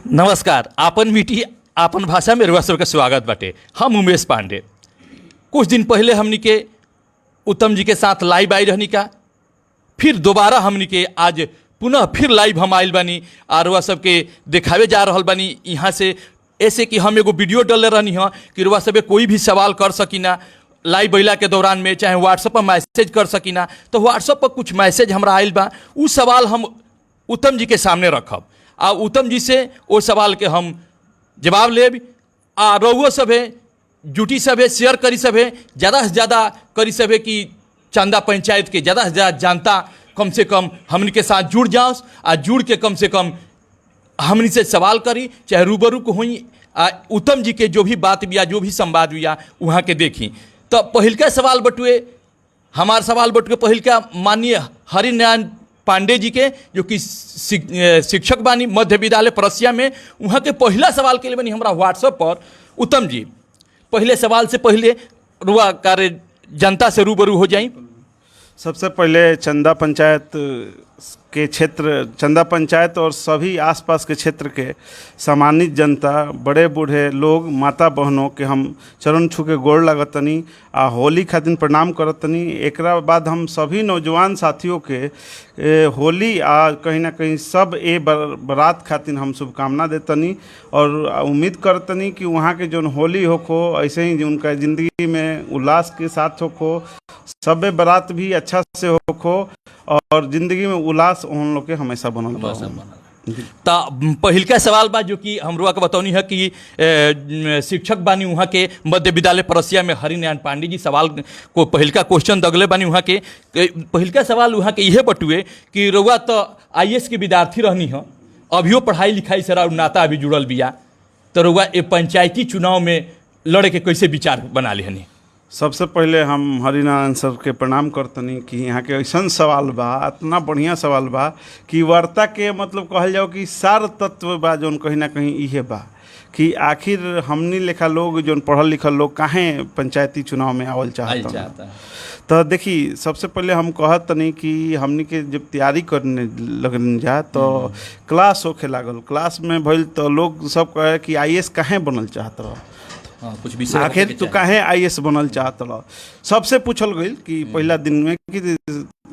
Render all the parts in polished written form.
नमस्कार। आपन मीठी आपन भाषा में रउआ सबके स्वागत बाटे। हम उमेश पांडे। कुछ दिन पहले हमनी के उत्तम जी के साथ लाइव आई रहनी का, फिर दोबारा हमनी के आज पुनः फिर लाइव हम आइल बानी और रउआ सबके देखावे जा रहल बानी यहाँ से। ऐसे कि हम एगो वीडियो डाले रहनी हाँ कि रउआ सबे कोई भी सवाल कर सकीना लाइव बैला के दौरान में, चाहे व्हाट्सएप पर मैसेज कर सकीना। तो व्हाट्सएप पर कुछ मैसेज हमरा आइल बा, उ सवाल हम उत्तम जी के सामने रखब आ उत्तम जी से वो सवाल के हम जवाब लेब। आ रउआ सभे जुटी सभे शेयर करी सभे, ज़्यादा से ज़्यादा करी सभे कि चंदा पंचायत के ज़्यादा से ज़्यादा जनता कम से कम हमनी के साथ जुड़ जाओ आ जुड़ के कम से कम हमनी से सवाल करी, चाहे रूबरू को हुई उत्तम जी के जो भी बात बिया जो भी संवाद बिया वहाँ के देखी। तो पहिलका सवाल बटुए हमार सवाल बटुए पहिलका माननीय हरिनारायण पांडे जी के, जो कि शिक्षक बानी मध्य विद्यालय परसिया में। वहाँ के पहला सवाल के लिए बनी हमारा व्हाट्सएप पर। उत्तम जी, पहले सवाल से पहले रुआ कार्य जनता से रूबरू हो जाई। सबसे पहले चंदा पंचायत के क्षेत्र, चंदा पंचायत और सभी आसपास के क्षेत्र के सम्मानित जनता, बड़े बूढ़े लोग, माता बहनों के हम चरण छू के गोड़ लगतनी आ होली खातिर प्रणाम करतनी। एकरा बाद हम सभी नौजवान साथियों के होली आ कहीं ना कहीं सब बारात खातिर हम शुभकामना देतनी और उम्मीद करतनी कि वहाँ के जो होली होखो ऐसे ही उनका ज़िंदगी में उल्लास के साथ होखो, सब बारात भी अच्छा से होखो और ज़िंदगी में उल्लास उन लोग के हमेशा बनल बा। तो पहिलका सवाल बा जो कि हम रुआ के बतौनी है कि शिक्षक बानी वहाँ के मध्य विद्यालय परसिया में हरिनारायण पांडे जी सवाल को पहिलका क्वेश्चन दगले बानी वहाँ के। पहिलका सवाल वहाँ के यह बटुए कि रुआ तो IAS के विद्यार्थी रहनी है, अभियो पढ़ाई लिखाई से नाता अभी जुड़ल बिया, तो रुआ ये पंचायती चुनाव में लड़े के कैसे विचार बना लेनी? सबसे पहले हम हरिनारायण सर के प्रणाम करतनी कि यहाँ के ऐसा सवाल बा, इतना बढ़िया सवाल बा कि वार्ता के मतलब कहल जाओ कि सार तत्व बा जौन कहीं ना कहीं इहे बा कि आखिर हमनी लेखा लोग जौन पढ़ल लिखल लोग काहे पंचायती चुनाव में आवल चाहता। तो देखी, सबसे पहले हम कहत तनी कि हमनी के जब तैयारी करने लगन जा तो क्लास होखे लागल, क्लास में भइल तो लोग सब कहे कि IAS काहे बनल चाहत रह, कुछ विषय आखिर तू काहे IAS बनल चाहत रह। सबसे पूछल गई कि पहला दिन में कि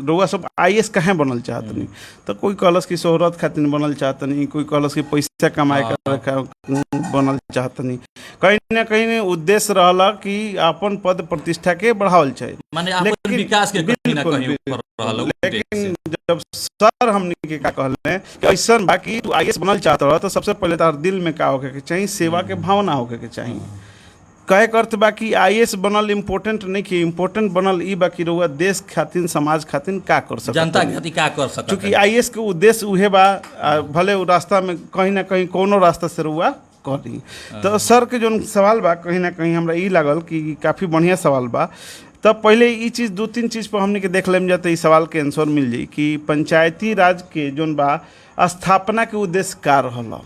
रउआ सब IAS काहे बनल चाहत नहीं, तो कोई कहलस कि शोहरत खातिर बनल चाहत नहीं, कोई कहलस कि पैसा कमाए कर बनल चाहत नहीं। कहीं ना कहीं उद्देश्य रहला कि अपन पद प्रतिष्ठा के बढ़ावल चाहिए, लेकिन विकास के कहीं ना कहीं ऊपर रहल। लेकिन जब सर हमने के का कहले कि ऐसा बाकी तू IAS बनल चाहत रह, तो सबसे पहले तार दिल में का होके के चाहिए, सेवा के भावना होके के चाहिए। कहे कर अर्थ बाकी IAS बनल इम्पोर्टेंट नहीं कि इम्पोर्टेंट बनल ई बाकी रहुआ देश खातिर समाज खातिर का कर सकत, जनता खातिर का कर सकत। क्योंकि IAS के उद्देश्य उहे बा, भले वो रास्ता में कहीं ना कहीं कोनो रास्ता से रहुआ करी। तो सर के जो सवाल बा कहीं ना कहीं हमरा ई लागल कि काफ़ी बढ़िया सवाल बा। तब पहले ये चीज़ 2-3 चीज़ पर हमने के देख लेम जाते इस सवाल के आंसर मिल जाई कि पंचायती राज के जोन बा स्थापना के उद्देश्य का रहला।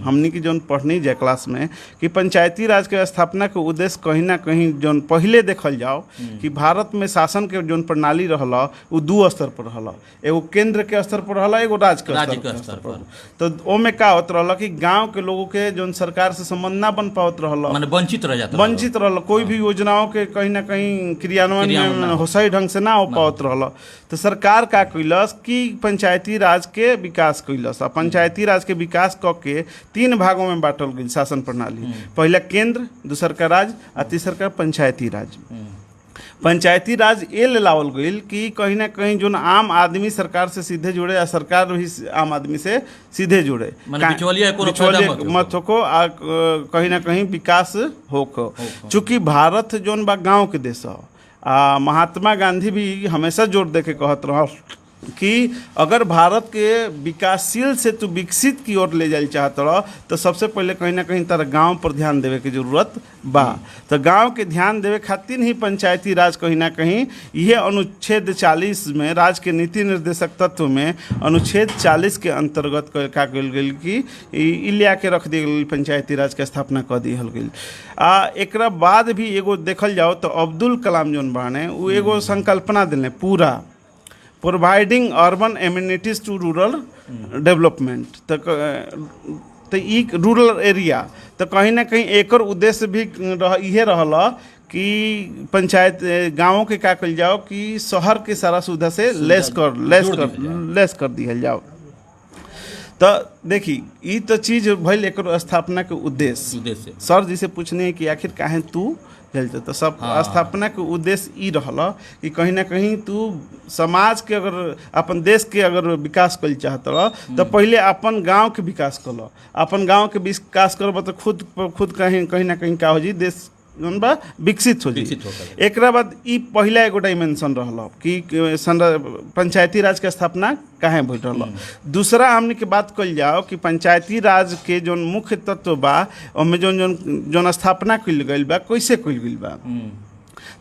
हमनी की जोन पढ़नी जाए क्लास में कि पंचायती राज के स्थापना के उद्देश्य कहीं ना कहीं जोन पहले देखल जाओ कि भारत में शासन के जोन प्रणाली रहला वो 2 स्तर पर रहला, एगो केंद्र के स्तर पर रहला, एगो राज्य के स्तर पर। तो ओमे का होत रहला कि गांव के लोगों के जोन सरकार से संबंध ना बन पावत रहला, माने वंचित रह जाता, वंचित रहला, कोई भी योजनाओं के कहीं ना कहीं क्रियान्वयन होसई ढंग से ना हो पावत रहला। तो सरकार का कैलस कि पंचायती राज के विकास कैलस, और पंचायती राज के विकास क के 3 भागों में बांटल गई शासन प्रणाली। पहला केंद्र, दूसर का राज्य और तीसर का पंचायती राज। पंचायती राज ये लावल गई कि कहीं ना कहीं जो आम आदमी सरकार से सीधे जुड़े या सरकार भी आम आदमी से सीधे जुड़े, बिचौलिया मत होको, कहीं ना कहीं विकास होको। चूँकि भारत जोन बा गाँव के देश हो, महात्मा गांधी भी हमेशा जोर दे के कहत रहा कि अगर भारत के विकासशील से तू विकसित की ओर ले जाए चाहत रह तो सबसे पहले कहीं ना कहीं तारा गांव पर ध्यान देवे की जरूरत बा। तो गांव के ध्यान देवे खातिर ही पंचायती राज कहीं ना कहीं यह अनुच्छेद 40 में राज्य के नीति निर्देशक तत्व में अनुच्छेद 40 के अंतर्गत का कल गई कि इलिया के रख दी गई, पंचायती राज के स्थापना कर दी गई। एकरा बाद भी एगो देखल जाओ तो अब्दुल कलाम जोन बाने वो एगो संकल्पना दिले पूरा providing urban amenities to rural development. तो तो ई रूरल एरिया, तो कहीं ना कहीं एकर उद्देश्य भी इहे रहल कि पंचायत गाँवों के का कल जाओ कि शहर के सारा सुविधा से लेस कर दिहल जाओ। तो देखी ई तो चीज भइल एकर स्थापना के उद्देश्य। सर जी से पूछने कि आखिर काहे तू चलते, तो सब स्थापना के उद्देश्य ई रहल कि कहीं ना कहीं तू समाज के अगर अपन देश के अगर विकास कर चाहत रह तो पहले अपन गांव के विकास कर लो। अपन गांव के विकास करब तो खुद कहीं ना कहीं का हो जी देश जौन बा विकसित हो जाए। एक बाद ई पहला एगो डायमेंशन रहल कि पंचायती राज के स्थापना काहे भइल रहल। दूसरा हमने के बात कल जाओ कि पंचायती राज के जौन मुख्य तत्व बा ओमे जौन स्थापना कइल गइल बा कैसे कइल गइल बा।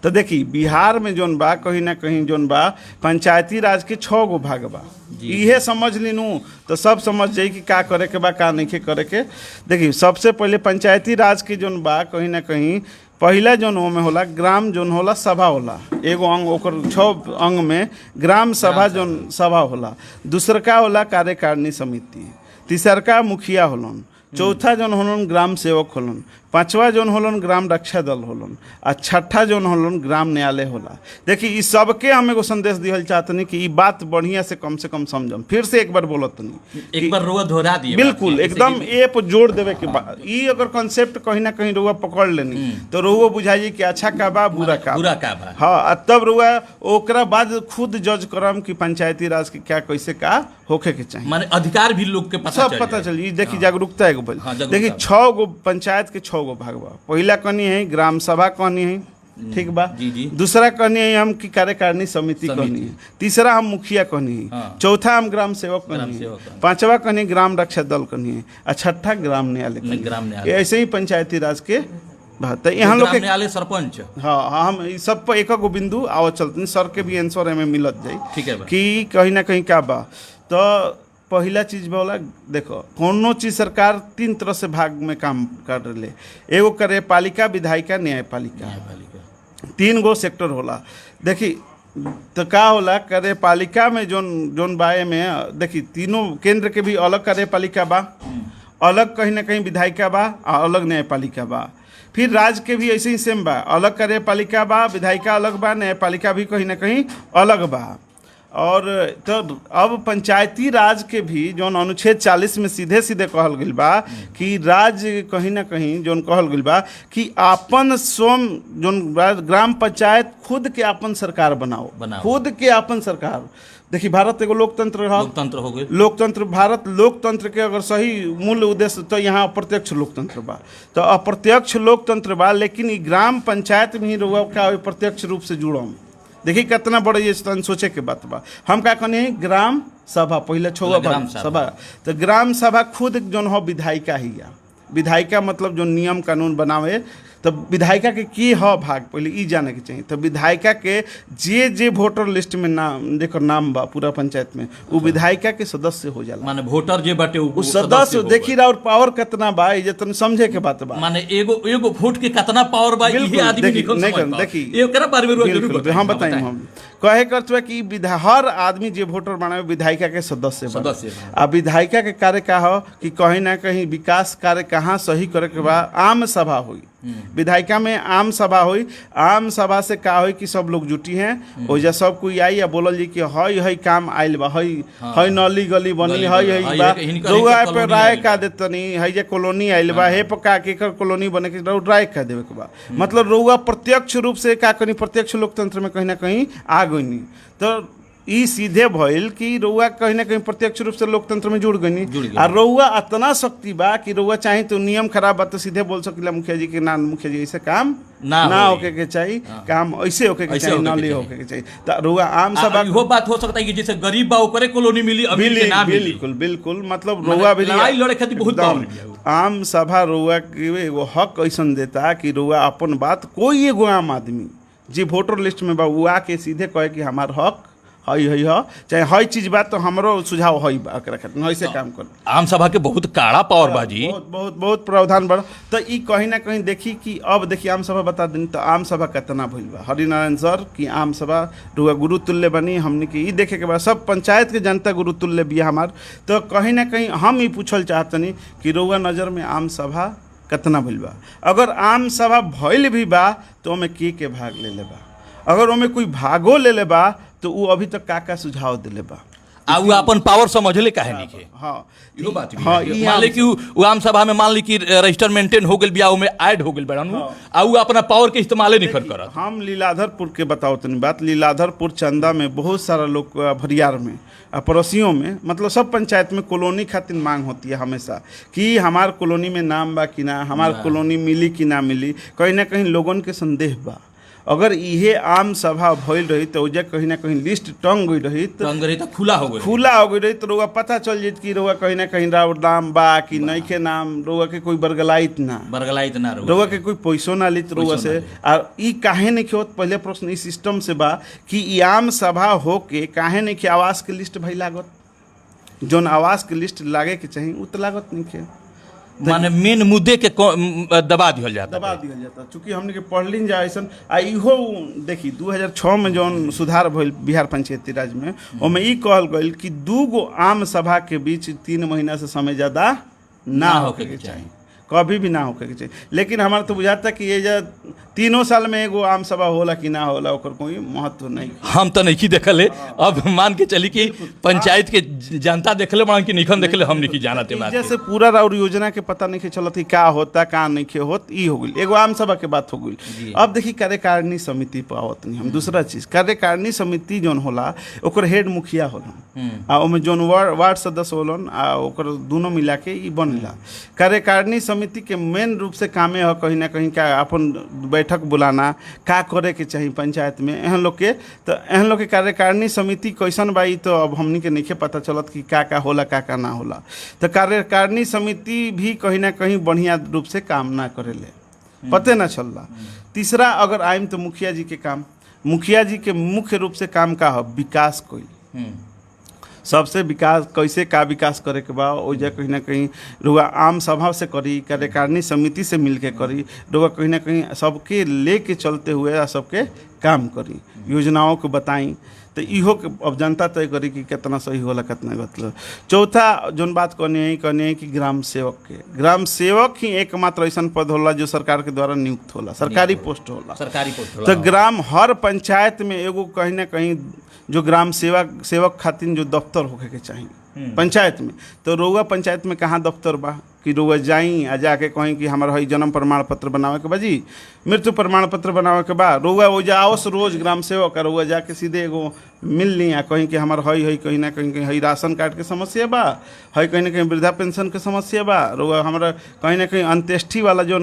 तो देखी बिहार में जौन बा कहीं ना कहीं जौन बा पंचायती राज के 6 गो भाग बा। इहे समझ लीनू तो सब समझ जाई कि का करे के बा का नहीं करे के। देखी सबसे पहले पंचायती राज के जौन बा कहीं ना कहीं पहला जौन में होला ग्राम जौन होला सभा होला, एगो अंग ओकर 6 अंग में ग्राम सभा जौन सभा होला। दूसरका होला कार्यकारिणी समिति, तीसरका मुखिया होलन, चौथा जौन होलन ग्राम सेवक होलन, पांचवा जौन होलन ग्राम रक्षा दल होलन, आ छठा जौन होलन ग्राम न्यायालय होला। देखी ई सबके हम एगो संदेश दिहल चाहतनी कि ई बात बढ़िया से कम समझम। फिर से एक बार बोलतनी, एक बार रुआ दोहरा दिए बिल्कुल एकदम ए पर जोड़ देवे के बाद ई अगर कॉन्सेप्ट कहीं ना कहीं रुआ पकड़ लेनी तो रुआ बुझाई कि अच्छा का बा बुरा का बा। हाँ, तब रुआ ओकरा बाद खुद जज करम कि पंचायती राज के क्या कैसे का होखे के चाहिए। माने अधिकार भी लोग के सब पता चली। देखी जागरूकता एगो बोल। देखी 6 गो पंचायत के 6 गो भाग बा। पहला कहनी है ग्राम सभा कहनी है, ठीक बा। दूसरा कहनी है हम की कार्यकारिणी समिति कहनी है, तीसरा हम मुखिया कहनी है, चौथा हम ग्राम सेवक कहनी है, पांचवा कहनी ग्राम रक्षा दल कहनी है, और छठा ग्राम न्यायालय। ऐसे ही पंचायती राज के तो यहाँ लोग न्यायालय सरपंच। हाँ, हम सब पर एक गो बिंदु आवा चलते सर के भी आंसर में मिलत जाए, ठीक है कि कहीं ना कहीं का बा। तो पहला चीज बोला देखो कोनो चीज सरकार 3 तरह से भाग में काम कर रहे। एगो कार्यपालिका, विधायिका, न्यायपालिका, 3 गो सेक्टर होला। देखी तो का होला कार्यपालिका में जोन बाए में देखी तीनों केंद्र के भी अलग कार्यपालिका बा, अलग कहीं ना कहीं विधायिका बा, अलग न्यायपालिका बा। फिर राज्य के भी ऐसे ही सेम बा, अलग कार्यपालिका बा, विधायिका अलग बा, न्यायपालिका भी कहीं ना कहीं अलग बा। और तो अब पंचायती राज के भी जौन अनुच्छेद 40 में सीधे कहल गइल बा कि राज्य कहीं ना कहीं जौन कहल गइल बा कि आपन स्वयं जौन ग्राम पंचायत खुद के आपन सरकार बनाओ। खुद के आपन सरकार। देखिए भारत एगो लोकतंत्र हो गई। लोकतंत्र भारत लोकतंत्र के अगर सही मूल उद्देश्य तो यहाँ अप्रत्यक्ष लोकतंत्र बा। तो अप्रत्यक्ष लोकतंत्र बा, लेकिन ई ग्राम पंचायत में ही रहुआ का प्रत्यक्ष रूप से जुड़म। देखिए कितना बड़ा ये सोचे के बात बा। हम का कहनी है ग्राम सभा, पहले 6 सभा। तो ग्राम सभा खुद जौन हो विधायिका ही या विधायिका मतलब जो नियम कानून बनावे। तो विधायिका के की ह भाग पहले ई जाने के चाहिए। तो विधायिका के जे वोटर लिस्ट में नाम जेकर नाम बा पूरा पंचायत में वो विधायिका के सदस्य हो जाला। माने वोटर जे बाटे उ सदस्य देखी रहा। और पावर कितना बा ये तन समझे के बात बा। माने एगो वोट के कितना पावर बा ये आदमी देखी एकरा बारे में जरूर हम बताएं। हम कहे करते कि हर आदमी जे वोटर बनावे विधायिका के सदस्य आ विधायिका के कार्य का हो कि कहीं ना कहीं विकास कार्य कहाँ सही करे के बा। आम सभा हुई विधायिका में, आम सभा हुई। आम सभा से का हुई कि सब लोग जुटी हैं ओजा सब कोई आई या बोलल जी कि हई काम आइल बा, हई नली गली बनी, हई बा रुआ पे राय का देतनी, हई जे कॉलोनी आइल बा हे पका के कॉलोनी बने के राय का देवे के बा। मतलब रुआ प्रत्यक्ष रूप से का कनी प्रत्यक्ष लोकतंत्र में कहीं ना कहीं आ गई। तो ई सीधे भइल कि रउआ कहीं ना कहीं प्रत्यक्ष रूप से लोकतंत्र में जुड़ गई। और रउआ इतना शक्ति बा कि रउआ चाहे तो नियम खराब बा तो सीधे बोल सकिला मुखिया जी के ना, मुखिया जी ऐसे काम ना होके के चाहिए, काम ऐसे होके के चाहिए, नाली होके के चाहिए। तो रउआ आम सभा वो बात हो सकता है कि जैसे गरीब बा ओकरे कॉलोनी मिली, अभी के ना मिली। बिल्कुल मतलब रउआ भी लड़ाई लड़े खातिर बहुत आम सभा रउआ के एगो हक ऐसन देता कि रउआ अपन बात कोई एगो आम आदमी जे वोटर लिस्ट में बा वो आके सीधे कहे कि हमार हक हई ह चाहे हई चीज बा तो हमरो सुझाव हई बा एकरा खातिर ऐसे काम कर। आम सभा के बहुत काड़ा पावर बाजी। बहुत बहुत बहुत प्रावधान बढ़ तो ई कहीं ना कहीं देखी कि अब देखी आम सभा बता दी तो आम सभा कितना भइल बा हरिनारायण सर की आम सभा रुआ गुरु तुल्य बनी हमने के ई देखे के बाद सब पंचायत के जनता गुरु तुल्य बिया हमार। तो कहीं ना कहीं हम ई पूछल चाहतनी कि रुआ नज़र में आम सभा कितना भइल बा, अगर आम सभा भइल भी बा तो ओमे के भाग ले ले बा, अगर ओमे कोई भागो ले ले बा तो वो अभी तक का सुझाव दिले बा आ उ अपन पावर समझले काहे नहीं। हाँ इहो बात भी हाँ, है। मान ली कि उ आम सभा में मान ली कि रजिस्टर मेंटेन हो गेल बिया में ऐड हो गेल बड़ानु आ उ अपना पावर के इस्तेमाल नहीं करत। हम लीलाधरपुर के बताओ तनी बात, लीलाधरपुर चंदा में बहुत सारा लोग भरियार में पड़ोसियों में मतलब सब पंचायत में कॉलोनी खातिर मांग होती है हमेशा कि हमार कॉलोनी में नाम बा कि ना, हमार कॉलोनी मिली कि ना मिली। कहीं ना कहीं लोगन के संदेह बा, अगर इहे आम सभा भइल रही तो उजे कहीं ना कहीं लिस्ट टंग गई रही तो खुला हो गई रही तो रोगा पता चल जात कि रोगा कहीं ना कहीं राउर नाम बा कि नहीं के नाम, रोगा के कोई बरगलाइत ना रोगा के कोई पैसो ना लित रोगा से। और ई काहे नहीं होत, पहले प्रश्न इस सिस्टम से बा कि ई आम सभा हो के काहे नहीं कि आवास के लिस्ट भाई लागत, जोन आवास के लिस्ट लागे के चाहिए उ तो लागत नहीं के, माने मेन मुद्दे के दबा दिया जाता चूँकि हमने के पढ़लिन जा ऐसा। आ इहो देखी 2006 में जौन सुधार भइल बिहार पंचायती राज में ओमे ई कहल गइल कि 2 गो आम सभा के बीच 3 महीना से समय ज़्यादा ना होके के चाहिए, कभी भी ना होके के चाहिए। लेकिन हमारा तो बुझाता कि ये जा 3 साल में एगो आम सभा होला कि ना होला ओकर कोई महत्व नहीं। हम तो नहीं देखले, अब मान के चली कि पंचायत के जनता देखले बड़ा कि निखन देखले हम नहीं जानते बात जैसे पूरा और योजना के पता नहीं चलत कि का होता का नहीं होत, ई हो गई एगो आम सभा के बात हो गई। अब देखी कार्यकारिणी समिति पर आवत नहीं हम दूसरा चीज, कार्यकारिणी समिति जोन होला ओकर हेड मुखिया होलन आ ओमे जोन वार्ड सदस्य होलन आ ओकर दोनों मिला के ई बनला। कार्यकारिणी समिति के मेन रूप से कामे है कहीं ना कहीं का अपन बैठक बुलाना, का करे के चाहिए पंचायत में एहन लोग के। तो एहन लोग के कार्यकारिणी समिति कैसन बाई तो अब हमनी के नहीं पता चलत कि का होला का ना होला। तो कार्यकारिणी समिति भी कहीं ना कहीं बढ़िया रूप से काम ना करेले, पते ना चलला। तीसरा अगर आइम तो मुखिया जी के काम, मुखिया जी के मुख्य रूप से काम का हो विकास कोई सबसे विकास कैसे का विकास करे के बा ओजा कहीं ना कहीं रुआ आम सभा से करी, कार्यकारिणी समिति से मिल के करी, रुआ कहीं ना कहीं सबके ले के चलते हुए सबके काम करी, योजनाओं को बताई। तो इहो के अब जनता तय करी कि कितना सही होला कितना गलत। चौथा जोन बात कहनी है कि ग्राम सेवक ही एकमात्र ऐसा पद होला जो सरकार के द्वारा नियुक्त होला, सरकारी पोस्ट होला। तो ग्राम हर पंचायत में एगो कहीं ना कहीं जो ग्राम सेवक खातिर जो दफ्तर होके के चाहिए पंचायत में। तो रउआ पंचायत में कहाँ दफ्तर बा कि रउआ जाई आ जाके कहीं कि हमारा हई जन्म प्रमाण पत्र बनावे के बा जी, मृत्यु प्रमाण पत्र बनावे के बा, रउआ वो जाओस रोज ग्राम सेवक रउआ जाके सीधे एगो मिल ली आ कहीं कि हमार हई कहीं ना कहीं हई राशन कार्ड के समस्या बा, हई कहीं ना कहीं वृद्धा पेंशन के समस्या बा, रउआ हमारा कहीं ना कहीं अंत्येष्टि वाला जो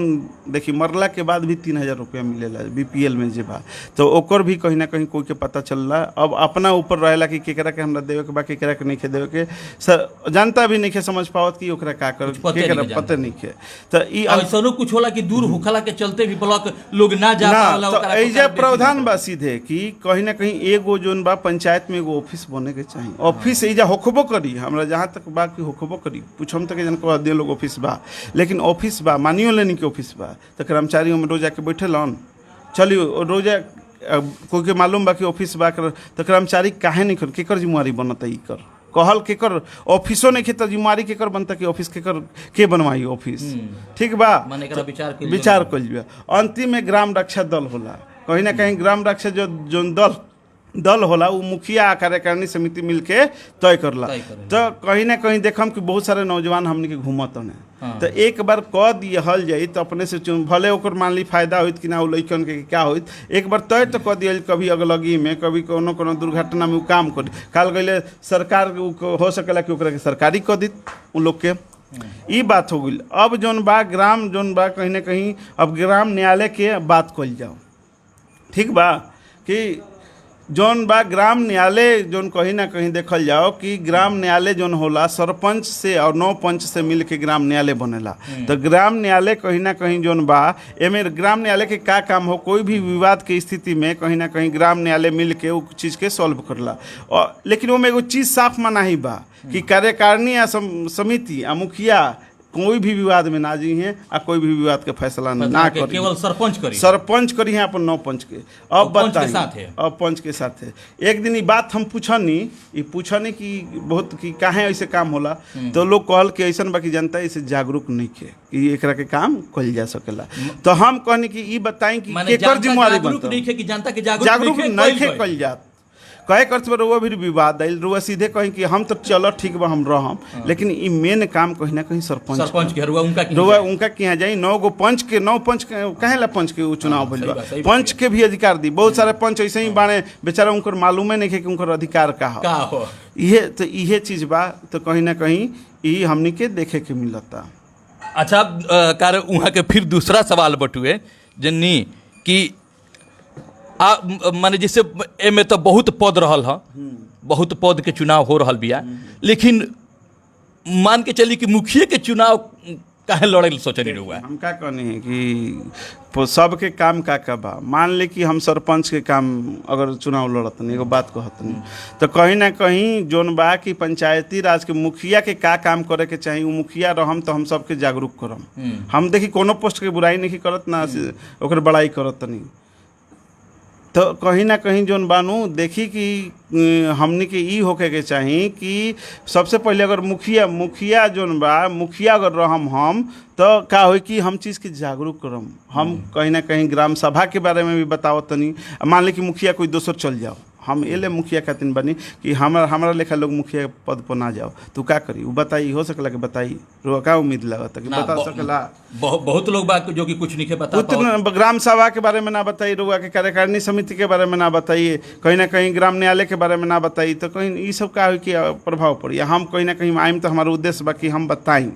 देखी मरला के बाद भी 3000 रुपया मिलेला BPL में जे बा, तो ओकर भी कहीं ना कहीं कोई के पता चल रहा। अब अपना ऊपर रहेला कि केकरा के हमरा देवे के बा केकरा के नहीं देवे के, जनता भी नहीं समझ पावत कि ओकरा का कर पता नहीं है। तो ई ऐसनो कुछ होला कि दूर होखला के चलते भी ब्लॉक लोग ना जा पावला ओकरा। तो एजा प्रावधान बा सीधे कि कहीं ना कहीं एगो जोन बा पंचायत में एगो ऑफिस बने के चाहिए, ऑफिस एजा होखबो करी, हमरा जहाँ तक बा कि होखबो करी, पूछम तक जन को दे लोग ऑफिस बा, लेकिन ऑफिस बा मानियो लेनी के ऑफिस बा तो कर्मचारी में रोज जाके बैठेलन, चलियो रोजा कोई के मालूम बा कि ऑफिस बा तो कर्मचारी काहे नहीं कर केकर जिम्मेवारी बनता ई कर कहल केकर ऑफिसो नहीं खेत जिम्मेवारी केकर बनता कि ऑफिस केकर के बनवाई ऑफिस, ठीक बा विचार कल जाए। अंतिम में ग्राम रक्षा दल होला, कहीं ना कहीं ग्राम रक्षा जो दल होला वो मुखिया कार्यकारिणी समिति मिल के तय करला। तो कहीं ना कहीं देखम कि बहुत सारे नौजवान हमने के घूमत ने तो एक बार कह दिहल जाई तो अपने से भले ओकर मान ली फायदा होइत कि ना उ लइकन के क्या होइत, एक बार तय तो कह दिहल कभी अगलगी में कभी कोनो दुर्घटना में उ काम करी काल गइले सरकार हो सकेला कि ओकरा के सरकारी कह दी उ लोग के, ई बात हो गई। अब जोन बा ग्राम जोन बा कहीं ना कहीं अब ग्राम न्यायालय के बात कल जाओ, ठीक बा कि जौन बा ग्राम न्यायालय जौन कहीं ना कहीं देखल जाओ कि ग्राम न्यायालय जौन होला सरपंच से और 9 पंच से मिल के ग्राम न्यायालय बनेला। तो ग्राम न्यायालय कहीं ना कहीं जौन बा एमे ग्राम न्यायालय के का काम हो, कोई भी विवाद के स्थिति में कहीं ना कहीं ग्राम न्यायालय मिल के उ चीज़ के सॉल्व करला। और लेकिन ओमे एगो चीज़ साफ मनाही बा कि कार्यकारिणी या समिति आ मुखिया कोई भी विवाद में ना जी हैं आ कोई भी विवाद के फैसला ना करी, केवल सरपंच करी हैं अपन 9 पंच के। अब पंच के साथ है। अब पंच के साथ है। एक दिन ये बात हम पूछनी कि बहुत कि काहे ऐसे काम होला, तो लोग कहल कि ऐसा बाकी जनता इसे जागरूक नहीं के कि एकरा के काम कल जा सकेला। तो हम कहनी कि ये बताएं कि केकर जिम्मेवारी बनता है कि जनता के जागरूक नहीं कल जात कहे कर रुआ भी विवाद आयल, रुआ सीधे कहीं कि हम तो चलो ठीक बा हम रहम, लेकिन ई मेन काम कहीं ना कहीं सरपंच के रुआ उनका के यहाँ जाई। 9 पंच के कहे ला पंच के चुनाव भइल बा, पंच के भी अधिकार दी। बहुत सारे पंच ऐसे ही बाने बेचारा उनकर मालूमे नहीं है कि उनकर अधिकार का हो। इहे चीज बा, तो कहीं ना कहीं ई हमनी के देखे के मिलता। अच्छा कार वहाँ के फिर दूसरा सवाल बटुए जन्नी कि माने जैसे एमे तो बहुत पद रहल ह, बहुत पद के चुनाव हो रहल बिया, लेकिन मान के चली कि मुखिया के चुनाव काहे लड़े सोचनी रहुआ? हम का कहनी है कि सबके काम का बा। मान ले कि हम सरपंच के काम अगर चुनाव लड़तनी, एगो बात कहतनी, तो कहीं ना कहीं जोन बा कि पंचायती राज के मुखिया के का काम करे के चाहिए, वो मुखिया रहम तो हम सबके जागरूक करम। हम देखी कोनो पोस्ट के बुराई नहीं करत ना ओकर बड़ाई करत नहीं। तो कहीं ना कहीं जोन बानू देखी कि हमनी के ई होके के चाहिए कि सबसे पहले अगर मुखिया जोन बा मुखिया अगर रहम हम, तो का हो कि हम चीज़ के जागरूक करम। हम कहीं ना कहीं ग्राम सभा के बारे में भी बतावत तनी। मान ली कि मुखिया कोई दोसर चल जाओ, हम एले मुखिया खातिर बनी कि हमारा लेखा लोग मुखिया पद पर ना जाओ, तो का करी वो बताई। हो सकला कि बताई रुआ का उम्मीद लगता कि बता सकला। बहुत लोग बात जो कि कुछ नहीं बता ग्राम सभा के बारे में ना बताई, रुआ के कार्यकारिणी समिति के बारे में ना बताइए, कहीं ना कहीं ग्राम न्यायालय के बारे में ना बताई, तो कहीं ये सब का हो कि प्रभाव पड़ी। हम कहीं ना कहीं आइम तो हमारा उद्देश्य बा कि हम बताई।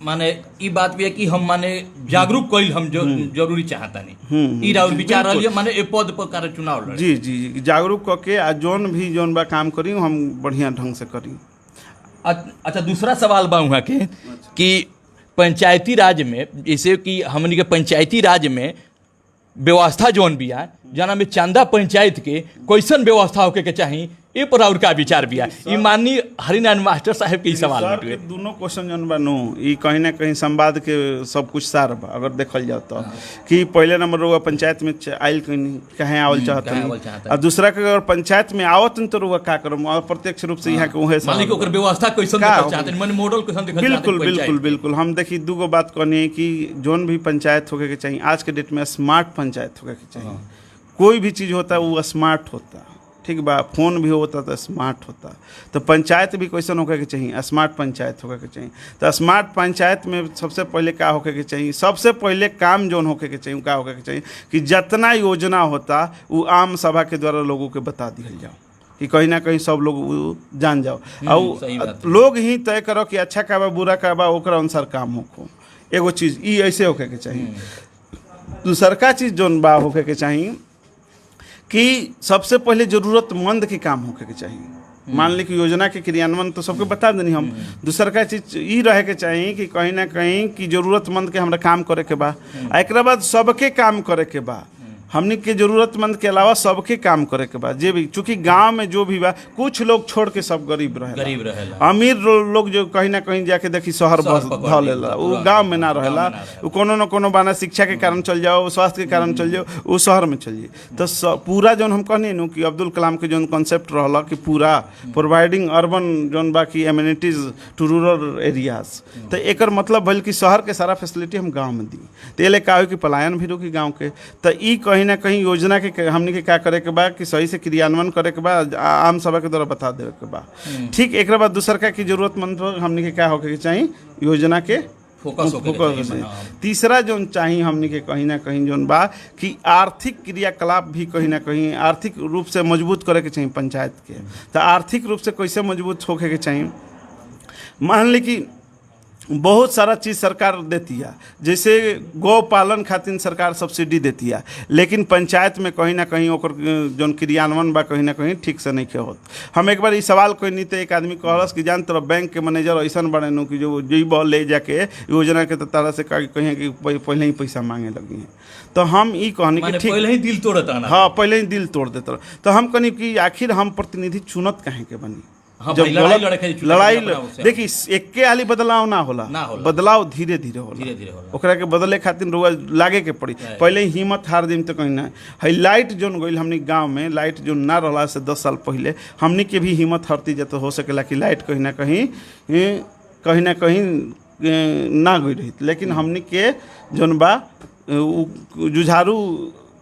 माने ई बात भी है कि हम माने जागरूक कइल हम जो जरूरी चाहता नहीं। ई राउर विचार रहलिए माने ए पद पर कार्य चुनाव लड़े। जी जागरूक करके आ जोन बा काम करी हम बढ़िया ढंग से करी। अच्छा दूसरा सवाल बा वहाँ के कि पंचायती राज में, जैसे कि हमनी के पंचायती राज में व्यवस्था जोन बिया जना में चंदा पंचायत के कैसन व्यवस्था होके के चाहिए, ए पर और का विचार बिया? ई माननीय हरिनारायण मास्टर साहब के सवाल बटुए। दोनों क्वेश्चन जन बानू ई कहीं ना कहीं संवाद के सब कुछ सार बा। अगर देखल जाओ तो कि पहले नंबर रुआ पंचायत में आयल कहीं आवल चाहत, और दूसरा के अगर पंचायत में आवत तो रुआ का करम प्रत्यक्ष रूप से यहाँ के उहे मालिक ओकर व्यवस्था कैसन देखल चाहते हैं, माने मॉडल कैसन देखल चाहते? बिल्कुल हम देखी दूगो बात कहनी है कि जोन भी पंचायत होके के चाहिए आज के डेट में स्मार्ट पंचायत होके के चाहिए। कोई भी चीज़ होता है वो स्मार्ट होता, ठीक बा। फोन भी होता तो स्मार्ट होता, तो पंचायत भी कैसन होके के चाहिए, स्मार्ट पंचायत होके के चाहिए। तो स्मार्ट पंचायत में सबसे पहले का होके के चाहिए, सबसे पहले काम जोन होके के चाहिए का होके के चाहिए कि जितना योजना होता वो आम सभा के द्वारा लोगों के बता दिया जाओ, कि कहीं ना कहीं सब लोग जान जाओ। और लोग ही तय करो कि अच्छा का बा बुरा का बा, ओकरा अनुसार काम होको। एगो चीज़ ई ऐसे होके के चाहिए। दूसर का चीज़ जोन बा होके के चाहिए कि सबसे पहले जरूरतमंद के काम होके के चाहिए। मान ली कि योजना के क्रियान्वयन तो सबके बता देनी हम। दूसर का चीज ई रहे के चाहिए कि कहीं ना कहीं कि जरूरतमंद के हमरा काम करे के बा, एक बाद सबके काम करे के बा। हमने के जरूरतमंद के अलावा सबके काम करे के बाद जे भी, चूंकि गांव में जो भी बा कुछ लोग छोड़ के सब गरीब रहेला। अमीर लोग जो कहीं ना कहीं जाके देखी शहर बस ध लेला, वो गांव में ना रहेला। वो कोनो न कोनो बाना शिक्षा के कारण चल जाओ, स्वास्थ्य के कारण चल जाओ, वो शहर में चल जाए। तो पूरा जो हम कहनी नु कि अब्दुल कलाम के जो कॉन्सेप्ट रहला कि पूरा प्रोवाइडिंग अर्बन जोन बा की एमिनिटीज टू रूरल एरियाज, तो एकर मतलब भइल कि शहर के सारा फैसिलिटी हम गाँव में दी। तो ये का हो कि पलायन भी रुकी गाँव के। तो ई कहीं ना कहीं योजना के हमने के क्या करे के बा कि सही से क्रियान्वयन करे के बा, आम सभा के द्वारा बता देवे के बा। ठीक एक बाद दूसर का की जरूरतमंद हमने के क्या होके चाहिए योजना के फोकस। तीसरा जो चाहिए हमने के कहीं ना कहीं जोन बा कि आर्थिक क्रियाकलाप भी कहीं ना कहीं आर्थिक रूप से मजबूत करे के चाहिए पंचायत के। तो आर्थिक रूप से कैसे मजबूत होके के चाहिए, मान ली कि बहुत सारा चीज़ सरकार देती है, जैसे गौ पालन खातिर सरकार सब्सिडी देती है, लेकिन पंचायत में कहीं ना कहीं ओकर जौन क्रियान्वयन बा कहीं ना कहीं ठीक से नहीं होत। हम एक बार ई सवाल कोई नहीं तो एक आदमी कहलस कि जान तरह बैंक के मैनेजर ऐसा बने नु कि जो जीब ले जाके योजना के तरह से कहीं कि पहले ही पैसा मांगे लगी हैं। तो हम ई कहनी कि ठीक पहले ही दिल तोड़ता ना। हाँ, पहले ही दिल तोड़ देता। तो हम कहनी कि आखिर हम प्रतिनिधि चुनत काहे के बनी? हाँ, जब लड़ाई लड़ाई देखी एके हाली बदलाव ना होला, बदलाव धीरे धीरे होला। ओकरा के बदले खातिर रुआ लागे के पड़ी। पहले ही हिम्मत हार दिन तो कहीं ना है। लाइट जोन गई हमनी गांव में, लाइट जो ना रहा से 10 साल पहले हमनी के भी हिम्मत हारती जब हो सकेला कि लाइट कहीं ना कहीं ना गई रही, लेकिन हमनी के जोन बा जुझारू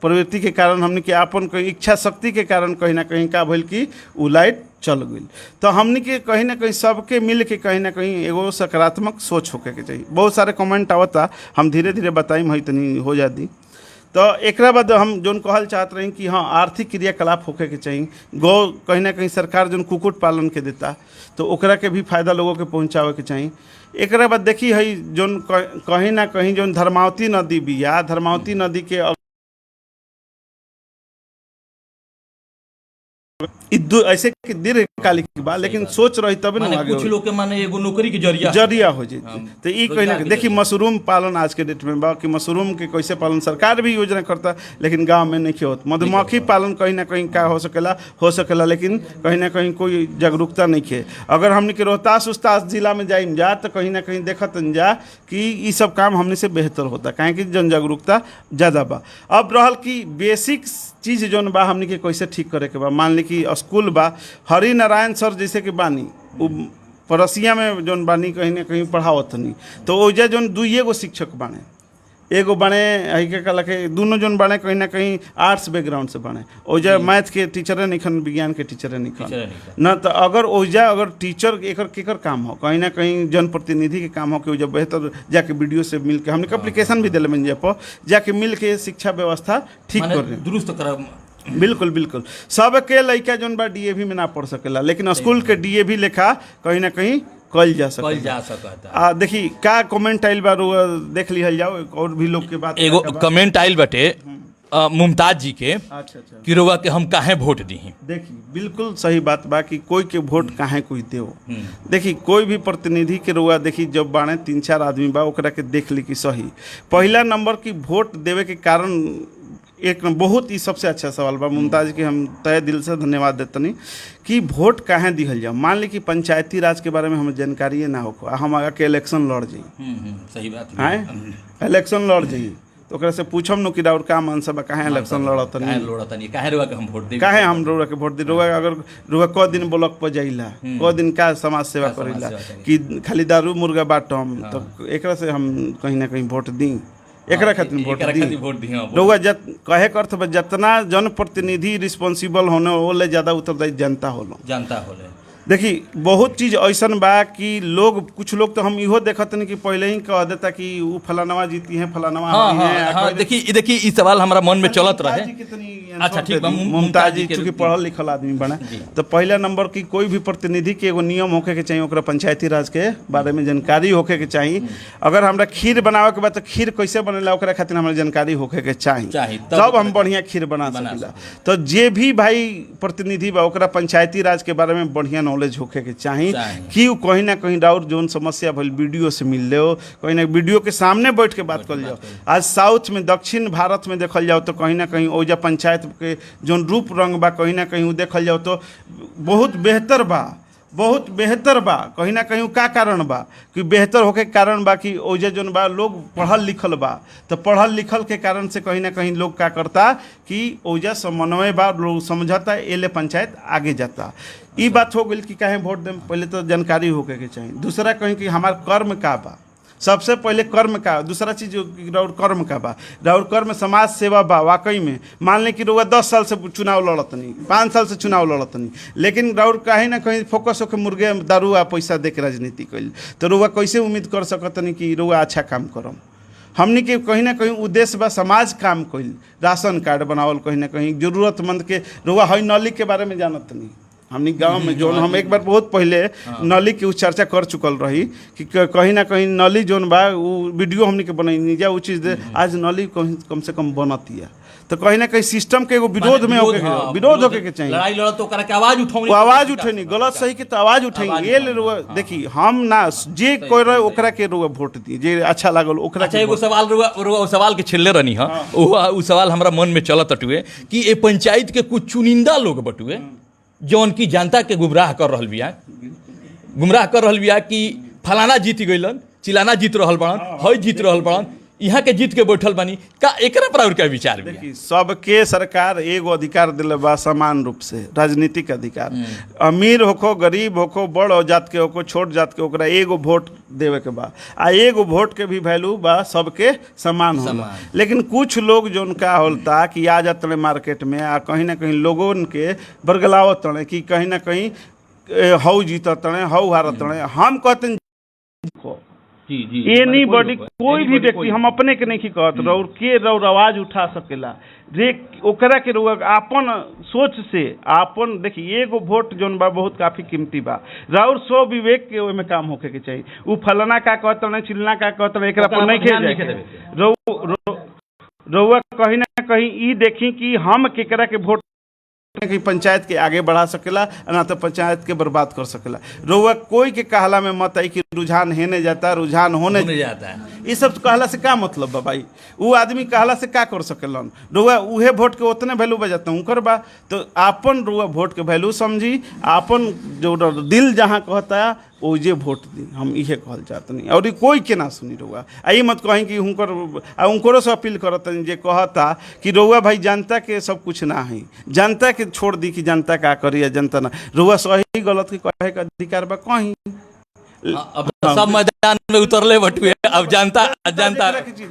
प्रवृत्ति के कारण हमने के अपन कोई इच्छा शक्ति के कारण कहीं ना कहीं का भइल कि उ लाइट चल गई। तो हमने के कहीं ना कहीं सबके मिल के कहीं ना कहीं एगो सकारात्मक सोच होके के चाहिए। बहुत सारे कमेंट आवता, हम धीरे धीरे बताई है तनी हो जाती। तो एक बाद हम जोन कहल चाहत रही कि हाँ, आर्थिक क्रियाकलाप होके के चाहिए। गौ कहीं ना कहीं सरकार जोन कुक्कुट पालन के देता तो ओकरा के भी फायदा लोगों के पहुँचावे के चाहिए। एक बाद देखी है जोन कहीं ना कहीं जोन धर्मावती नदी बिया, धर्मावती नदी के ऐसे कि दीर्घकालिक बा, लेकिन सोच रही तब ना आगे कुछ लोग के माने एगो नौकरी के जरिया हो जाती। तो ई कहीं ना देखिए मशरूम पालन आज के डेट में बा कि मशरूम के कैसे पालन सरकार भी योजना करता, लेकिन गांव में नहीं होता। मधुमक्खी पालन कहीं ना कहीं का हो सकेला, लेकिन कहीं ना कहीं कोई जागरूकता नहीं है। अगर हमने के रोहतास उस्तास जिला में जाइम जा तो कहीं ना कहीं देखत जा कि ये सब काम हमने से बेहतर होता, काहे कि जन जागरूकता ज़्यादा बा। अब रहल कि बेसिक चीज़ जौन बा हमने के कैसे ठीक करे के बा। मान ली कि स्कूल बा, हरि नारायण सर जैसे कि बानी उ परसिया में जौन बानी कहीं ना कहीं पढ़ावत नहीं, तो ओजा जौन 2 गो शिक्षक बाने, एगो बने है के कहला के दोनों जौन बने कहीं ना कहीं आर्ट्स बैकग्राउंड से बने। ओजा मैथ के टीचर निखन, विज्ञान के टीचर निखन न। तो अगर टीचर केकर काम हो, कहीं ना कहीं जनप्रतिनिधि के काम हो कि ओजा बेहतर जाके वीडियो से मिल के हमने एप्लीकेशन भी दिले में जाके मिल के शिक्षा व्यवस्था ठीक कर दुरुस्त कर। बिल्कुल सबके लड़का जौन बा डीएवी में ना पढ़ सकेला, लेकिन स्कूल के डीएवी लेखा कहीं ना कहीं कल जा सकता। देखी का कमेंट आइल बा, देख लिहल जाओ और भी लोग के बात। एगो कमेंट आइल बटे मुमताज जी के, अच्छा कि रउआ के हम काहे वोट दी। देखी बिल्कुल सही बात बा कि कोई के वोट काहे कोई देव। देखी कोई भी प्रतिनिधि के रउआ देखी जब बाणे 3-4 आदमी बा ओकरा के देख ली कि सही। पहला नंबर की वोट देवे के कारण एक बहुत ही सबसे अच्छा सवाल बा मुमताज के हम तय दिल से धन्यवाद देतनी कि वोट काहे दिहल जाओ। मान ली कि पंचायती राज के बारे में हमें जानकारी ना हो, हम आगे के इलेक्शन लड़ जाई। सही बात है, इलेक्शन लड़ जाई तो ओकरा से पूछम न कि राउर का मन सब काहे इलेक्शन लड़तनी, काहे रउआ के हम वोट दी, काहे हम रउआ के वोट दी। रउआ अगर रउआ क दिन ब्लॉक पर जाइला, क दिन का समाज सेवा करेला कि खाली दारू मुर्गा बाटम, तो एकरा से हम कहीं ना कहीं वोट दी। एकरा खातिर वोट दी। रउआ कहे कर अर्थ जितना जनप्रतिनिधि रिस्पॉन्सिबल होने ओले ज़्यादा उत्तरदायी जनता होले। देखी बहुत चीज़ ऐसन बा कि कुछ लोग तो हम इहो देखत नहीं कि पहले ही कह देता कि वो फलानवा जीती हैं, फलानवा हाँ, देखी ई सवाल हमारा मन में चलत रहे। अच्छा ठीक बा, मुमताज जी चूँकि पढ़ल लिखल आदमी बने, तो पहला नंबर की कोई भी प्रतिनिधि के एगो नियम होके के चाहिए, ओकरा पंचायती राज के बारे में जानकारी होके के चाहिए। अगर हमरा खीर बनावे के बाद तो खीर कैसे बनेला ओकरा खातिर हमरा जानकारी होके के चाहिए, तब हम बढ़िया खीर बना सकीला। तो जे भी भाई प्रतिनिधि बा ओकरा पंचायती राज के बारे में बढ़िया नॉलेज होके के चाहिए कि कहीं ना कहीं डाउर जोन समस्या भइल वीडियो से मिल ले हो, कहीं ना वीडियो के सामने बैठ के बात कर जाओ। आज साउथ में, दक्षिण भारत में देखल जाओ तो कहीं ना कहीं ओजा पंचायत के जोन रूप रंग बा कहीं ना कहीं देखल जाओ तो बहुत बेहतर बा। कहीं ना कहीं का कारण बा कि बेहतर होके कारण बा कि ओजे जोन बा लोग पढ़ल लिखल बा, तो पढ़ल लिखल के कारण से कहीं ना कहीं लोग का करता कि ओजा समन्वय बा, लोग समझता एले पंचायत आगे जाता। ई बात हो गई कि काहे वोट दें, पहले तो जानकारी होके के चाहिए। दूसरा कहीं कि हमार कर्म का बा, सबसे पहले कर्म का। दूसरा चीज़ राउर कर्म का बा, राउर कर्म समाज सेवा बा। वाकई में मान लें कि रउआ 10 साल से चुनाव लड़तनी, 5 साल से चुनाव लड़तनी, लेकिन राउर कहीं ना कहीं फोकस होकर मुर्गे दारू आ पैसा दे के राजनीति कैल, तो रउआ कैसे उम्मीद कर सकतनी कि रउआ अच्छा काम करम। हमनी के कहीं ना कहीं उद्देश्य बा समाज काम कैल, राशन कार्ड बनावल, कहीं ना कहीं जरूरतमंद के। रउआ हई नली के बारे में जानत नहीं, हमनी गांव में जोन हम एक बार बहुत पहले नली की चर्चा कर चुकल रही कि कहीं ना कहीं नली जोन बा वो वीडियो हमनी के बनैनी जा वो चीज़ आज नली कम से कम बनती है। तो कहीं ना कहीं सिस्टम के एगो विरोध में विरोध होके के चाहिए, लड़ाई लड़ा तो ओकरा के आवाज उठाओ, आवाज उठेनी गलत सही के तो आवाज उठेंगे। ये ले देखी हम ना जे कोई रहे ओकरा के रुआ वोट दी जे अच्छा लागल ओकरा अच्छा एगो सवाल रुआ सवाल के छिल्ले रहनी है उ सवाल हमरा मन में चलत अटुए कि ए पंचायत के कुछ चुनिंदा लोग बटुए जौन की जनता के गुमराह कर रहल बिया कि फलाना जीत गइलन, चिलाना जीत रहल बड़न, हई जीत रहल बड़न, यहाँ के जीत के बैठल बानी का एकरा पर और क्या विचार बिया? देखिए सबके सरकार एगो अधिकार दिले बा समान रूप से, राजनीतिक अधिकार। अमीर होको गरीब होको बड़ जात के होको छोट जात के ओकरा एगो वोट देवे के बा आ एगो वोट के भी वैल्यू बा सबके समान होला। लेकिन कुछ लोग जोन का होता कि आ जाते मार्केट में आ कहीं ना कहीं लोगों के बरगलावत तड़े कि कहीं ना कहीं हऊ जीतत तड़े हऊ हारत तड़े। हम कहते हैं एनी बॉडी कोई भी व्यक्ति हम अपने के नहीं कहत रौर के रौर आवाज उठा सकेला रे ओकरा के रौर आपन सोच से आपन देखिए एगो वोट जोन बा बहुत काफी कीमती बा। रौर सो विवेक के ओमे काम होके के चाहिए। उ फलाना का कहत नहीं चिलना का कहत नहीं एकरा पर नहीं खेल रौआ कहीं ना कहीं ई देखी कि हम केकरा के वोट कि पंचायत के आगे बढ़ा सकेला ना तो पंचायत के बर्बाद कर सकेला। रउआ कोई के कहला में मत आई कि रुझान हेने जाता रुझान होने जाता है। ये सब कहला से क्या मतलब बा भाई? वो आदमी कहला से क्या कर सकेलन? रउआ उहे वोट के उतने वैल्यू बजाता हूँ कर बा तो आपन रउआ वोट के वैल्यू समझी, आपन जो दिल जहाँ कहता है वो जे वोट दी। हम इहे कहल चाहते नहीं और कोई के ना सुनी रउआ। आई मत कहीं कि उनको से अपील करत जे कहता कि रउआ भाई जनता के सब कुछ ना है, जनता के छोड़ दी कि जनता का करी या जनता ना। रउआ सही गलत के कहे का अधिकार बा कहीं। अब सब मैदान में उतरले बटुए अब जनता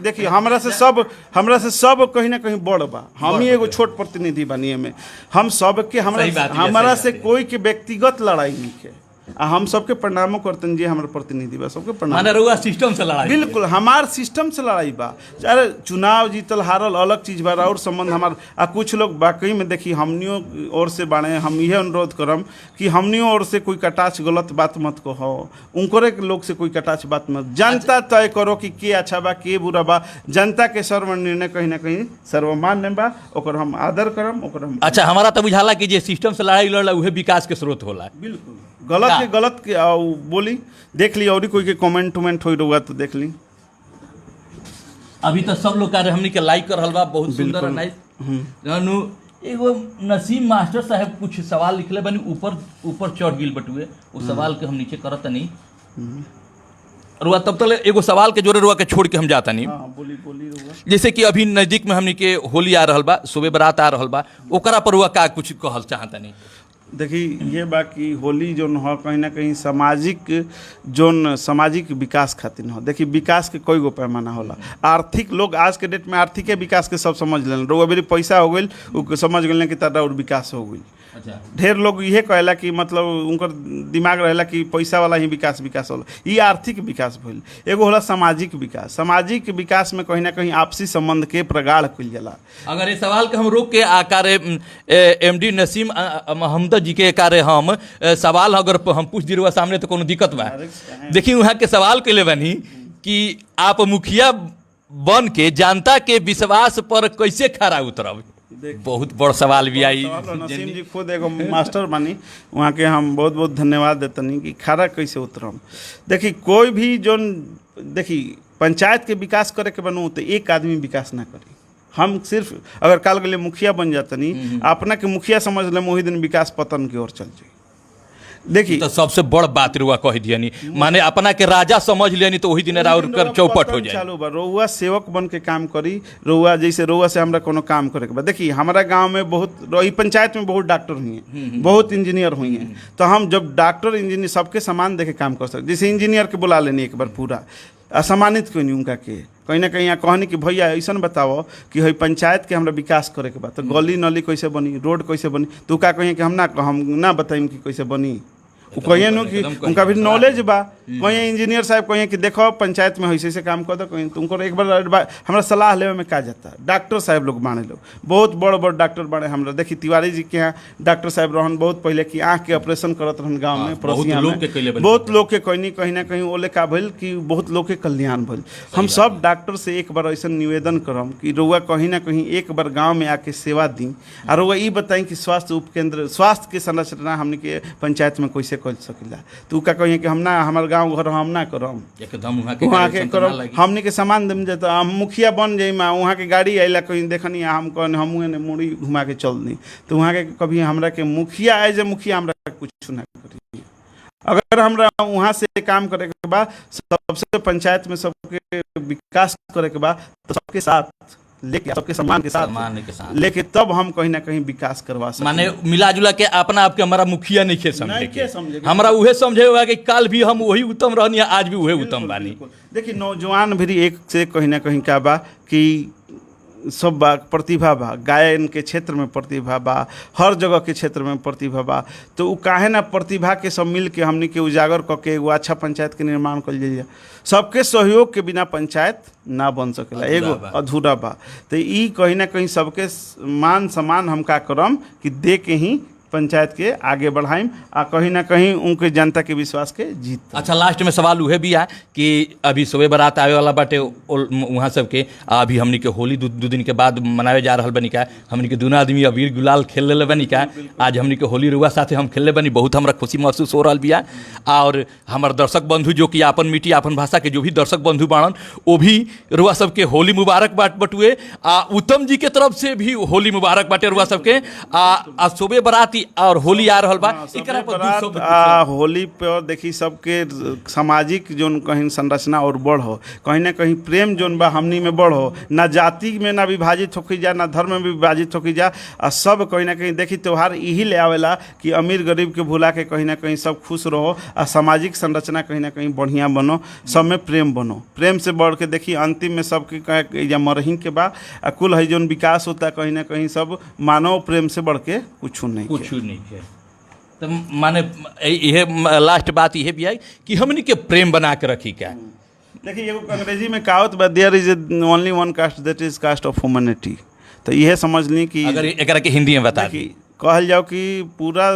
देखिए हमरा से सब कहीं ना कहीं बड़ बा। हम ही एगो छोट प्रतिनिधि बनिए में हम सब के हमरा से कोई के व्यक्तिगत लड़ाई नहीं के हम सबके प्रणामो करते हैं जी हमारे प्रतिनिधि बा सबके प्रणाम। माने रउआ सिस्टम से लड़ाई बिल्कुल हमार सिस्टम से लड़ाई बा। अरे चुनाव जीतल हारल अलग चीज बा और संबंध हमार कुछ लोग वाकई में देखी हमनियों ओर से बाणे। हम यह अनुरोध करम कि हमनियों ओर से कोई कटाच गलत बात मत कहो, उनकरे लोग से कोई कटाच बात मत। जनता तय करो कि के अच्छा बा के बुरा बा। जनता के सर्व निर्णय कहीं ना कहीं सर्वमान्य बा, ओकर हम आदर करम ओकर हम। अच्छा हमारा तो बुझाला कि जे सिस्टम से लड़ाई लड़ला उहे विकास के स्रोत होला। बिल्कुल गलत के बोली देख ली और कोई के कमेंट उमेंट हो रहा तो देख ली। अभी तो सब लोग हमनी के लाइक कर रहल बा बहुत सुंदर है नाइस। एगो नसीम मास्टर साहब कुछ सवाल लिखले बनी ऊपर चढ़ गिल बटुए वो सवाल के हम नीचे करत नहीं रुआ तब तक एगो सवाल के जोड़े रुआ के छोड़ के हम जाता नहीं। बोली रुआ जैसे कि अभी नजदीक में हमनी के होली आ रहल बा, शोभे बारात आ रहल बा, ओकरा पर रुआ का कुछ कहल चाहता नहीं? देखिए ये बाकी होली जोन हो कहीं ना कहीं सामाजिक विकास खातिर हो। देखिए विकास के कोई गो पैमाना होला। आर्थिक लोग आज के डेट में आर्थिक विकास के सब समझ लेन। रोग अभी पैसा हो गई वो समझ गए कि तारा और विकास हो गई। अच्छा ढेर लोग ये कहला कि मतलब उनकर दिमाग रहेला कि पैसा वाला ही विकास होला। ये आर्थिक विकास भइल। एगो होला सामाजिक विकास। सामाजिक विकास में कहीं ना कहीं आपसी संबंध के प्रगाढ़ कइल जाला। अगर ये सवाल के हम रोक के आकारे एमडी नसीम मोहम्मद जी के कार्य हम सवाल अगर हम पूछ दी रुआ सामने तो कोनो दिक्कत बा? देखिए वहाँ के सवाल कैले बनी कि आप मुखिया बन के जनता के विश्वास पर कैसे खरा उतरब? बहुत बड़ सवाल भी आई। नसीम जी खुद एगो मास्टर बानी, वहाँ के हम बहुत बहुत धन्यवाद देतनी कि खरा कैसे उतरम। देखिए कोई भी जोन देखिए पंचायत के विकास करे के बनू तो एक आदमी विकास ना करी। हम सिर्फ अगर काल के लिए मुखिया बन जातनी अपना के मुखिया समझ ले वही दिन विकास पतन की ओर चल जाए। देखिए तो सबसे बड़ बात रुआ कह दियानी माने अपना के राजा समझ लियानी तो वही दिन राउर कर चौपट हो जाए। चालू बा रउआ सेवक बन के काम करी। रउआ जैसे रउआ से हमरा कोनो काम करे के बा। देखिए हमारा गांव में बहुत पंचायत में बहुत डॉक्टर हुई हैं, बहुत इंजीनियर हुई हैं। तो हम जब डॉक्टर इंजीनियर सबके समान देखे काम कर सकते। जैसे इंजीनियर के बुला लेनी एक बार पूरा असम्मानित क्यों नहीं उनका के कहीं ना कहीं यहाँ कहनी कि भैया ऐसा बताओ कि हई पंचायत के हमरा विकास करे के बा तो गली नली कैसे बनी, रोड कैसे बनी, तो का कहीं कि हम ना बताइम कि कैसे बनी। वो कहिए नु कि एकदम कहिए। उनका भी नॉलेज बा, कहिए इंजीनियर साहब कहिए कि देखो पंचायत में ऐसे ऐसे काम कर दो, कहीं तुमको एक बार हमरा सलाह लेवे में का जाता। डॉक्टर साहब लोग बाने लोग बहुत बड़ बड़ डॉक्टर बने हमरा, देखी तिवारी जी के यहाँ डॉक्टर साहब रहन बहुत पहले कि आँख के ऑपरेशन करत रहन गाँव में, बहुत पड़ोसिया लोग के कइले में बनी। बहुत लोग के कहीं ना कहीं ओले का भइल कि बहुत लोग के कल्याण भइल। हम सब डॉक्टर से एक बार ऐसा निवेदन करम कि रउआ कहीं ना कहीं एक बार गांव में आके सेवा दी और रउआ ई बताई कि स्वास्थ्य उपकेंद्र स्वास्थ्य के संरचना हमने के पंचायत में कैसे कर सकिला। तो उ का कहिए कि हम ना हमार गांव घर हम ना करम, एकदम वहाँ के वहाँ के कनेक्शन तो ना करम, लगी। हमने के सामान दम जाता हम मुखिया बन जाई में वहाँ के गाड़ी आइला कहीं देखनी हम कहने हम ने मुड़ी घुमा के चल दी। तो वहाँ के कभी हमरा के मुखिया एज ए मुखिया हमरा कुछ ना करी। अगर हमरा वहाँ से काम करे के बाद सबसे पंचायत में सबके विकास करे के बाद तो सबके साथ लेके सबके सम्मान के सम्मान के साथ साथ। लेके तब हम कहीं ना कहीं विकास करवा सकते। माने मिला जुला के अपना आपके हमारा मुखिया नहीं खे समझे नहीं के के समझे के। हमरा उहे समझे होगा कि काल भी हम वही उत्तम रहनी आज भी वही उत्तम बानी। देखिए नौजवान भी एक से कहीं ना कहीं का बा कि सब बा प्रतिभा बा, गायन के क्षेत्र में प्रतिभा बा, हर जगह के क्षेत्र में प्रतिभा बा। तो उ काहे ना प्रतिभा के सब मिल के हमनी के उजागर क के एगो अच्छा पंचायत के निर्माण कर जाइए। सबके सहयोग के बिना पंचायत ना बन सकेला, एगो अधूरा बा। तो ई कहीं ना कहीं सबके मान सम्मान हम का करम कि दे के ही पंचायत के आगे बढ़ाइम आ कहीं ना कहीं उनके जनता के विश्वास के जीत। अच्छा लास्ट में सवाल उहे भी है कि अभी शोबे बारात आवे वाला बाटे वहाँ सबके अभी हमनी के होली दू दिन के बाद मनावे जा रहल बनी का। हमनी के दोनों आदमी अबीर गुलाल खेल ले बनी का। आज हमनी के होली रुआ साथे हम खेलले बनी, बहुत हमरा खुशी महसूस हो रहा बिया। और हमार दर्शक बंधु जो कि आपन मिट्टी आपन भाषा के जो भी दर्शक बंधु बाड़न वो भी रुआ सबके होली मुबारक बटुए। उत्तम जी के तरफ से भी होली मुबारक बाटे रुआ सबके। आ शोबे बाराती और होली आ रहल बा एकरा पर बारात होली पे देखी सबके सामाजिक जोन कहीं संरचना और बढ़ हो, कहीं ना कहीं प्रेम जोन बा हमनी में बढ़ हो, ना जाति में ना विभाजित होकी जा, ना धर्म में विभाजित होकी जा। आ सब कहीं ना कहीं देखी त्यौहार यही ले आवेला कि अमीर गरीब के भुला के कहीं ना कहीं सब खुश रहो आ सामाजिक संरचना कहीं ना कहीं बढ़िया बनो, सब में प्रेम बनो। प्रेम से बढ़ के देखी अंतिम में सबके कहे मरही के बा कुल है जोन विकास होता कहीं ना कहीं सब मानव प्रेम से बढ़ के कुछ नहीं नहीं है। तो माने यह लास्ट बात यह भी है कि हमनी के प्रेम बना के रखी क्या। देखिए एगो अंग्रेजी में कहावत बा there is only one caste that is caste of humanity. तो यह समझ ली कि अगर एकरा के हिंदी में बता दी कहल जाओ कि पूरा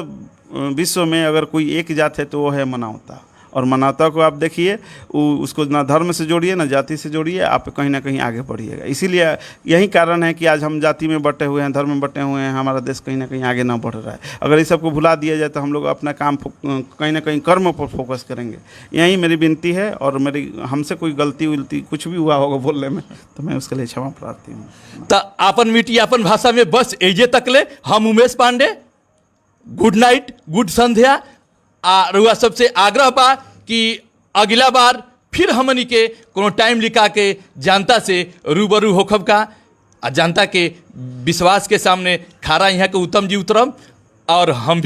विश्व में अगर कोई एक जात है तो वो है मनावता। और मनावता को आप देखिए उसको ना धर्म से जोड़िए ना जाति से जोड़िए, आप कहीं ना कहीं आगे बढ़िएगा। इसीलिए यही कारण है कि आज हम जाति में बटे हुए हैं, धर्म में बटे हुए हैं, हमारा देश कहीं ना कहीं आगे ना बढ़ रहा है। अगर इस सबको भुला दिया जाए तो हम लोग अपना काम कहीं ना कहीं कर्म पर फोकस करेंगे। यही मेरी विनती है। और मेरी हमसे कोई गलती उलती कुछ भी हुआ होगा बोलने में तो मैं उसके लिए क्षमा प्रार्थी हूँ। तो अपन मिट्टी अपन भाषा में बस एजे तक ले। हम Umesh Pandey, good night, good संध्या। रुआ सबसे आग्रह बा कि अगला बार फिर हमनी के कोनो टाइम लिखा के जनता से रूबरू होखब का आ जनता के विश्वास के सामने खारा यहाँ के उत्तम जी उतरम और हम भी